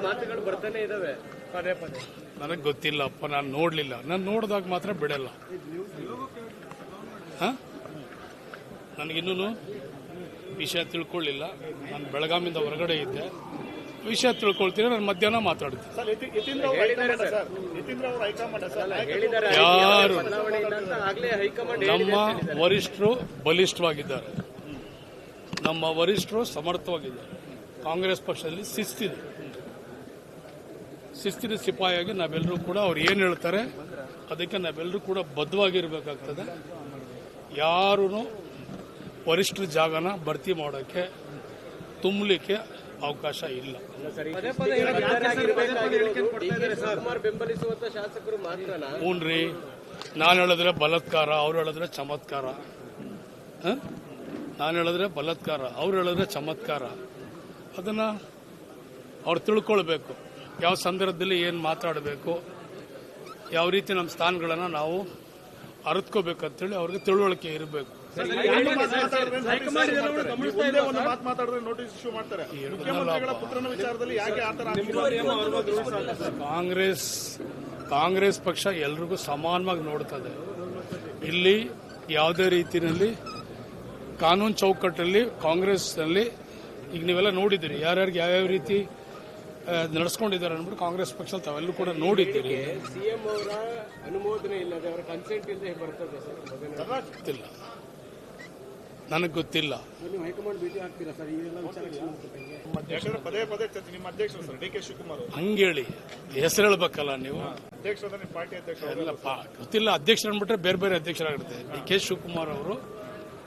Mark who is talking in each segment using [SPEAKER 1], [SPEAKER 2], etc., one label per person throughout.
[SPEAKER 1] ಮಾತುಗಳು ಬರ್ತಾನೆ ಇದಾವೆ ಪದೇ ಪದೇ.
[SPEAKER 2] ನನಗೆ ಗೊತ್ತಿಲ್ಲಪ್ಪ, ನಾನು ನೋಡ್ಲಿಲ್ಲ. ನಾನು ನೋಡಿದಾಗ ಮಾತ್ರ ಬಿಡಲ್ಲ. ನನಗಿನ್ನೂ ವಿಷಯ ತಿಳ್ಕೊಳ್ಳಿಲ್ಲ. ನಾನು ಬೆಳಗಾವಿಯಿಂದ ಹೊರಗಡೆ ಇದ್ದೆ. ವಿಷಯ ತಿಳ್ಕೊಳ್ತೀನಿ. ನಾನು ಮಧ್ಯಾಹ್ನ ಮಾತಾಡ್ತೀನಿ. ಯಾರು ನಮ್ಮ ವರಿಷ್ಠರು ಬಲಿಷ್ಠವಾಗಿದ್ದಾರೆ, ನಮ್ಮ ವರಿಷ್ಠರು ಸಮರ್ಥವಾಗಿದ್ದಾರೆ. ಕಾಂಗ್ರೆಸ್ ಪಕ್ಷದಲ್ಲಿ ಶಿಸ್ತಿನ ಸಿಪಾಯಿಯಾಗಿ ನಾವೆಲ್ಲರೂ ಕೂಡ ಅವ್ರು ಏನು ಹೇಳ್ತಾರೆ ಅದಕ್ಕೆ ನಾವೆಲ್ಲರೂ ಕೂಡ ಬದ್ಧವಾಗಿರಬೇಕಾಗ್ತದೆ. ಯಾರೂ ವರಿಷ್ಠರ ಜಾಗನ ಭರ್ತಿ ಮಾಡೋಕ್ಕೆ ತುಂಬಲಿಕ್ಕೆ ಅವಕಾಶ ಇಲ್ಲ. ಹ್ಞೂನ್ರಿ, ನಾನು ಹೇಳಿದ್ರೆ ಬಲಾತ್ಕಾರ, ಅವ್ರು ಹೇಳಿದ್ರೆ ಚಮತ್ಕಾರ. ನಾನು ಹೇಳಿದ್ರೆ ಬಲಾತ್ಕಾರ, ಅವ್ರು ಹೇಳಿದ್ರೆ ಚಮತ್ಕಾರ. ಅದನ್ನ ಅವ್ರು ತಿಳ್ಕೊಳ್ಬೇಕು. ಯಾವ ಸಂದರ್ಭದಲ್ಲಿ ಏನು ಮಾತಾಡಬೇಕು, ಯಾವ ರೀತಿ ನಮ್ಮ ಸ್ಥಾನಗಳನ್ನು ನಾವು ಅರಿತ್ಕೋಬೇಕಂತೇಳಿ ಅವ್ರಿಗೆ ತಿಳುವಳಿಕೆ ಇರಬೇಕು. ಕಾಂಗ್ರೆಸ್ ಪಕ್ಷ ಎಲ್ರಿಗೂ ಸಮಾನವಾಗಿ ನೋಡ್ತದೆ. ಇಲ್ಲಿ ಯಾವುದೇ ರೀತಿಯಲ್ಲಿ ಕಾನೂನು ಚೌಕಟ್ಟಲ್ಲಿ ಕಾಂಗ್ರೆಸ್ನಲ್ಲಿ ಈಗ ನೀವೆಲ್ಲ ನೋಡಿದ್ದೀರಿ ಯಾರ್ಯಾರಿಗೆ ಯಾವ್ಯಾವ ರೀತಿ ನಡೆಸ್ಕೊಂಡಿದ್ದಾರೆ ಅಂದ್ಬಿಟ್ಟು ಕಾಂಗ್ರೆಸ್ ಪಕ್ಷ ತಾವೆಲ್ಲರೂ ಕೂಡ ನೋಡಿದ್ದೀರಿ.
[SPEAKER 1] ಸಿಎಂ ಅವರ ಅನುಮೋದನೆ ಇಲ್ಲದೆ ಅವರ ಕನ್ಸೆಂಟ್ ಇಲ್ಲದೆ ಬರ್ತದೆ
[SPEAKER 2] ಗೊತ್ತಿಲ್ಲ, ನನಗೆ ಗೊತ್ತಿಲ್ಲ.
[SPEAKER 1] ನೀವು ಹೈಕಮಾಂಡ್ ಭೇಟಿ ಆಗ್ತೀರಾ ಸರ್?
[SPEAKER 3] ಪದೇ ಪದೇ ನಿಮ್ಮ ಅಧ್ಯಕ್ಷರು ಸರ್ ಡಿ ಕೆ ಶಿವಕುಮಾರ್
[SPEAKER 2] ಹಂಗೇಳಿ ಹೆಸರು ಹೇಳ್ಬೇಕಲ್ಲ ನೀವು.
[SPEAKER 3] ಪಾರ್ಟಿ ಅಧ್ಯಕ್ಷ
[SPEAKER 2] ಗೊತ್ತಿಲ್ಲ. ಅಧ್ಯಕ್ಷರು ಅಂದ್ಬಿಟ್ರೆ ಬೇರೆ ಬೇರೆ ಅಧ್ಯಕ್ಷರಾಗಿರುತ್ತೆ. ಡಿ ಕೆ ಶಿವಕುಮಾರ್ ಅವರು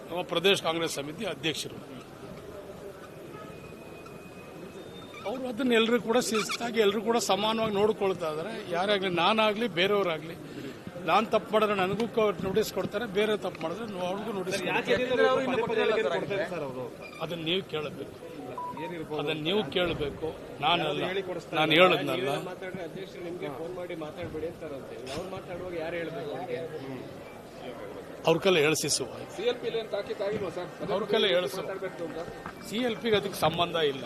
[SPEAKER 2] ನಮ್ಮ ಪ್ರದೇಶ ಕಾಂಗ್ರೆಸ್ ಸಮಿತಿ ಅಧ್ಯಕ್ಷರು. ಅವರು ಅದನ್ನ ಎಲ್ಲರೂ ಕೂಡ ಶಿಸ್ತಾಗಿ ಎಲ್ಲರೂ ಕೂಡ ಸಮಾನವಾಗಿ ನೋಡ್ಕೊಳ್ತಾ ಇದ್ದಾರೆ. ಯಾರಾಗ್ಲಿ, ನಾನಾಗ್ಲಿ ಬೇರೆಯವರಾಗ್ಲಿ, ನಾನು ತಪ್ಪು ಮಾಡಿದ್ರೆ ನನಗೂ ನೋಟಿಸ್ ಕೊಡ್ತಾರೆ, ಬೇರೆ ತಪ್ಪು ಮಾಡಿದ್ರೆ ಅವ್ರಿಗೂ ನೋಟಿಸ್ ಕೊಡ್ತಾರೆ. ಅದನ್ನ ನೀವು ಕೇಳಬೇಕು, ಅದನ್ನ ನೀವು ಕೇಳಬೇಕು. ನಾನಲ್ಲ, ನಾನು ಹೇಳದ್ನಲ್ಲ.
[SPEAKER 1] ಅಧ್ಯಕ್ಷರು ನಿಮಗೆ ಫೋನ್ ಮಾಡಿ ಮಾತಾಡಬೇಡಿ ಅಂತಾರಂತೆ. ಅವ್ರು ಮಾತಾಡುವಾಗ ಯಾರು ಹೇಳಬೇಕು?
[SPEAKER 2] ಅವ್ರ ಕೈಲಿ ಹೇಳಿಸುವ
[SPEAKER 1] ಸಿಎಲ್ಪಿ ತಾಕೀತಾಗಿಲ್ವಾ ಸರ್?
[SPEAKER 2] ಅವ್ರ ಕೈಲಿ ಹೇಳಿಸುವ. ಸಿಎಲ್ಪಿಗೆ ಅದಕ್ಕೆ ಸಂಬಂಧ ಇಲ್ಲ.